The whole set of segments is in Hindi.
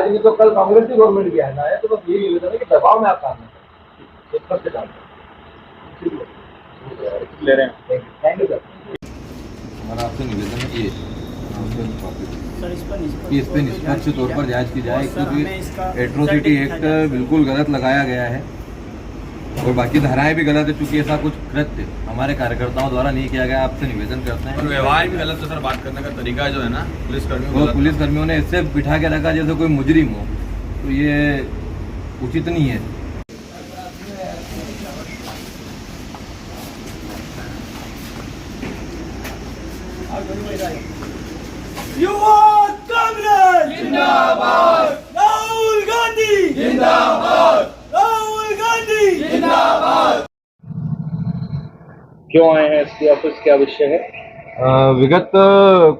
आज नहीं तो कल कांग्रेस की गवर्नमेंट भी आना है, तो बस यही निवेदन है कि दबाव में आप काम न करें। ले रहे हैं। Thank you sir. हमारा आपसे निवेदन है ये कि इस पर निष्पक्ष तौर पर जांच की जाए, क्योंकि एट्रोसिटी एक्ट बिल्कुल गलत लगाया गया है और बाकी धाराएं भी गलत है, चूंकि ऐसा कुछ कृत्य हमारे कार्यकर्ताओं द्वारा नहीं किया गया। आपसे निवेदन करते हैं। और व्यवहार भी गलत है सर, बात करने का तरीका जो है ना पुलिसकर्मियों ने इससे बिठा के रखा जैसे कोई मुजरिम हो, तो ये उचित नहीं है। युवा कांग्रेस जिंदाबाद, राहुल गांधी जिंदाबाद, राहुल गांधी जिंदाबाद। क्यों आए हैं एसपी ऑफिस, क्या विषय है? विगत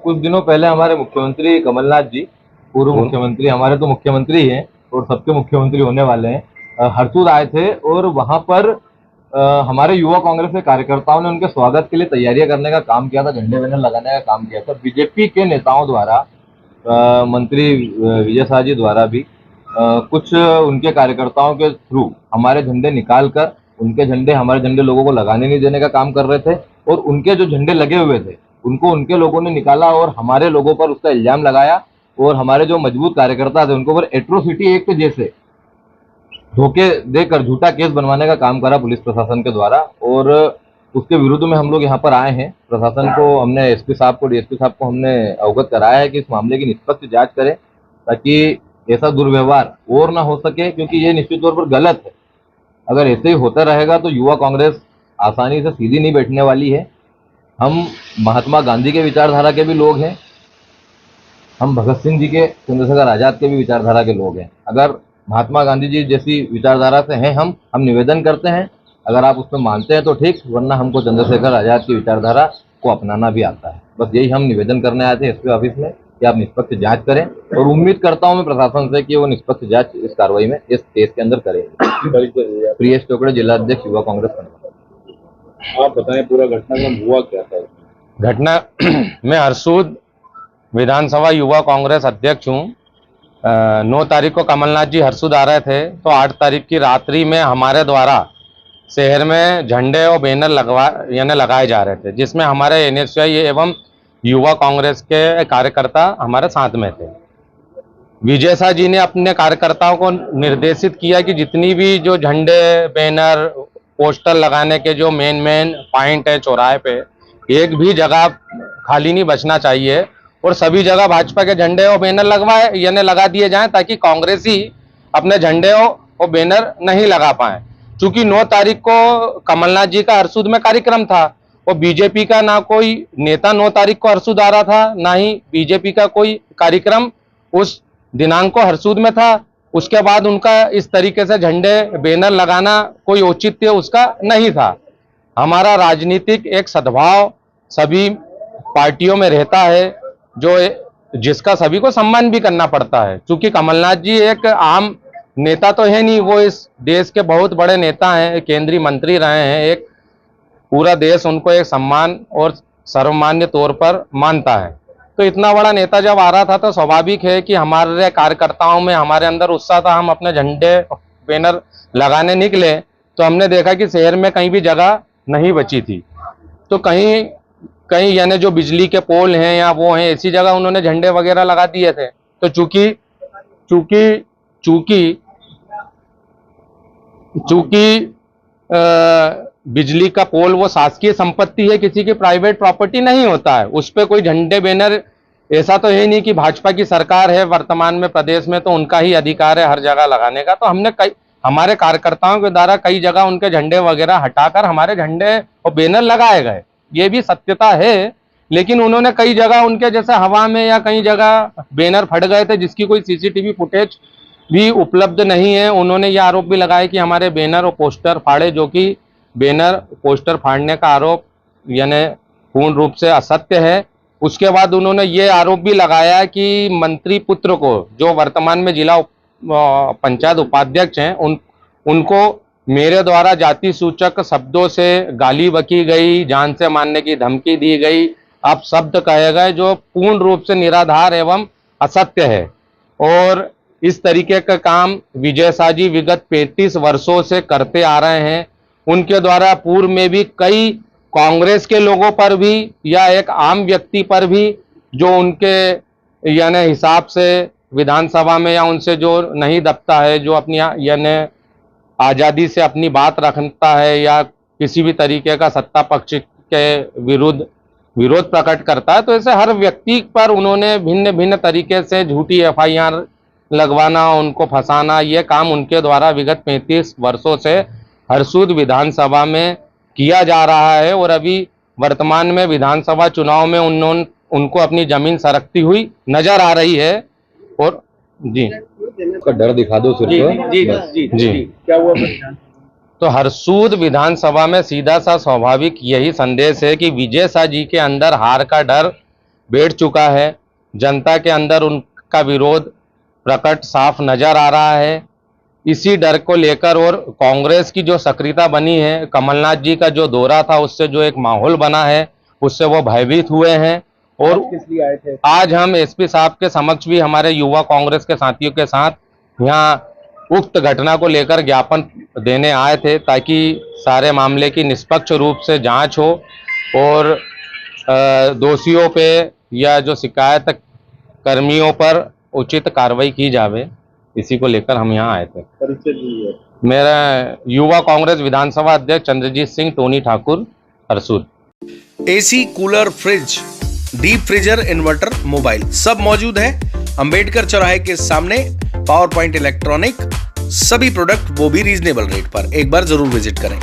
कुछ दिनों पहले हमारे मुख्यमंत्री कमलनाथ जी, पूर्व मुख्यमंत्री, हमारे तो मुख्यमंत्री हैं और सबके मुख्यमंत्री होने वाले हैं, हरसूद आए थे और वहां पर हमारे युवा कांग्रेस के कार्यकर्ताओं ने उनके स्वागत के लिए तैयारियां करने का काम किया था, झंडे वंडे लगाने का काम किया था। बीजेपी के नेताओं द्वारा, मंत्री विजय शाह जी द्वारा भी कुछ उनके कार्यकर्ताओं के थ्रू हमारे झंडे निकाल कर उनके झंडे, हमारे झंडे लोगों को लगाने नहीं देने का काम कर रहे थे और उनके जो झंडे लगे हुए थे उनको उनके लोगों ने निकाला और हमारे लोगों पर उसका इल्जाम लगाया और हमारे जो मजबूत कार्यकर्ता थे उनको पर एट्रोसिटी एक्ट जैसे धोखे देकर झूठा केस बनवाने का काम करा पुलिस प्रशासन के द्वारा। और उसके विरुद्ध में हम लोग यहाँ पर आए हैं। प्रशासन को हमने, एसपी साहब को, डीएसपी साहब को हमने अवगत कराया है कि इस मामले की निष्पक्ष जांच करें ताकि ऐसा दुर्व्यवहार और ना हो सके, क्योंकि ये निश्चित तौर पर गलत है। अगर ऐसे ही होता रहेगा तो युवा कांग्रेस आसानी से सीधी नहीं बैठने वाली है। हम महात्मा गांधी के विचारधारा के भी लोग हैं, हम भगत सिंह जी के, चंद्रशेखर आजाद के भी विचारधारा के लोग हैं। अगर महात्मा गांधी जी जैसी विचारधारा से हैं हम निवेदन करते हैं, अगर आप उसमें मानते हैं तो ठीक, वरना हमको चंद्रशेखर आजाद की विचारधारा को अपनाना भी आता है। बस यही हम निवेदन करने आए थे एसपी ऑफिस में कि आप निष्पक्ष जांच करें और उम्मीद करता हूं मैं प्रशासन से कि वो निष्पक्ष जांच इस कार्रवाई में, इस केस के अंदर करेंगे। प्रियेश टोकड़े, जिला अध्यक्ष युवा कांग्रेस। आप बताएं पूरा घटनाक्रम हुआ क्या था? घटना मैं हरसूद विधानसभा युवा कांग्रेस अध्यक्ष हूँ। 9 तारीख को कमलनाथ जी हरसूद आ रहे थे, तो 8 तारीख की रात्रि में हमारे द्वारा शहर में झंडे और बैनर लगाए जा रहे थे, जिसमें हमारे एनएसयूआई एवं युवा कांग्रेस के कार्यकर्ता हमारे साथ में थे। विजय शाह जी ने अपने कार्यकर्ताओं को निर्देशित किया कि जितनी भी जो झंडे, बैनर, पोस्टर लगाने के जो मेन पॉइंट है चौराहे पे, एक भी जगह खाली नहीं बचना चाहिए और सभी जगह भाजपा के झंडे और बैनर लगा दिए जाएं ताकि कांग्रेसी अपने झंडे और बैनर नहीं लगा पाए। चूंकि 9 तारीख को कमलनाथ जी का हरसूद में कार्यक्रम था और बीजेपी का ना कोई नेता 9 तारीख को हरसूद आ रहा था, ना ही बीजेपी का कोई कार्यक्रम उस दिनांक को हरसूद में था। उसके बाद उनका इस तरीके से झंडे बैनर लगाना कोई औचित्य उसका नहीं था। हमारा राजनीतिक एक सद्भाव सभी पार्टियों में रहता है, जिसका सभी को सम्मान भी करना पड़ता है। क्योंकि कमलनाथ जी एक आम नेता तो है नहीं, वो इस देश के बहुत बड़े नेता हैं, केंद्रीय मंत्री रहे हैं। एक पूरा देश उनको एक सम्मान और सर्वमान्य तौर पर मानता है। तो इतना बड़ा नेता जब आ रहा था तो स्वाभाविक है कि हमारे कार्यकर्ताओं में, हमारे अंदर उत्साह था। हम अपने झंडे बैनर लगाने निकले तो हमने देखा कि शहर में कहीं भी जगह नहीं बची थी। तो कहीं यानी जो बिजली के पोल हैं या वो हैं, ऐसी जगह उन्होंने झंडे वगैरह लगा दिए थे। तो चूंकि बिजली का पोल वो शासकीय संपत्ति है, किसी की प्राइवेट प्रॉपर्टी नहीं होता है। उस पर कोई झंडे बैनर, ऐसा तो है नहीं कि भाजपा की सरकार है वर्तमान में प्रदेश में तो उनका ही अधिकार है हर जगह लगाने का। तो हमने हमारे कार्यकर्ताओं के द्वारा कई जगह उनके झंडे वगैरह हटाकर हमारे झंडे और बैनर लगाए गए, ये भी सत्यता है। लेकिन उन्होंने कई जगह उनके जैसे हवा में या कई जगह बैनर फट गए थे, जिसकी कोई सीसीटीवी फुटेज भी उपलब्ध नहीं है। उन्होंने ये आरोप भी लगाया कि हमारे बैनर और पोस्टर फाड़े, जो कि बैनर पोस्टर फाड़ने का आरोप यानी पूर्ण रूप से असत्य है। उसके बाद उन्होंने ये आरोप भी लगाया कि मंत्री पुत्र को, जो वर्तमान में जिला पंचायत उपाध्यक्ष हैं, उनको मेरे द्वारा जाति सूचक शब्दों से गाली बकी गई, जान से मारने की धमकी दी गई, आप शब्द कहे गए जो पूर्ण रूप से निराधार एवं असत्य है। और इस तरीके का काम विजय शाह जी विगत 35 वर्षों से करते आ रहे हैं। उनके द्वारा पूर्व में भी कई कांग्रेस के लोगों पर भी या एक आम व्यक्ति पर भी जो उनके यानी हिसाब से विधानसभा में या उनसे जो नहीं दबता है, जो अपनी यानी आज़ादी से अपनी बात रखता है या किसी भी तरीके का सत्ता पक्ष के विरोध प्रकट करता है, तो ऐसे हर व्यक्ति पर उन्होंने भिन्न भिन्न तरीके से झूठी FIR लगवाना, उनको फंसाना, ये काम उनके द्वारा विगत 35 वर्षों से हरसूद विधानसभा में किया जा रहा है। और अभी वर्तमान में विधानसभा चुनाव में उनको अपनी जमीन सरकती हुई नजर आ रही है। और जी उसका डर दिखा दो सिर्फ। जी क्या हुआ? तो हरसूद विधानसभा में सीधा सा स्वाभाविक यही संदेश है कि विजय शाह जी के अंदर हार का डर बैठ चुका है। जनता के अंदर उनका विरोध प्रकट साफ नजर आ रहा है। इसी डर को लेकर और कांग्रेस की जो सक्रियता बनी है, कमलनाथ जी का जो दौरा था उससे जो एक माहौल बना है, उससे वो भयभीत हुए हैं। और किस लिए आए थे? आज हम SP साहब के समक्ष भी हमारे युवा कांग्रेस के साथियों के साथ यहाँ उक्त घटना को लेकर ज्ञापन देने आए थे, ताकि सारे मामले की निष्पक्ष रूप से जांच हो और दोषियों पे या जो शिकायत कर्मियों पर उचित कार्रवाई की जावे। इसी को लेकर हम यहाँ आए थे। परिचय दीजिए। मेरा युवा कांग्रेस विधानसभा अध्यक्ष Chandrajit Singh Tony Thakur, Harsud. AC, cooler, fridge, deep freezer, inverter, mobile सब मौजूद है अंबेडकर चौराहे के सामने। पावर पॉइंट इलेक्ट्रॉनिक, सभी प्रोडक्ट वो भी रीजनेबल रेट पर। एक बार जरूर विजिट करें।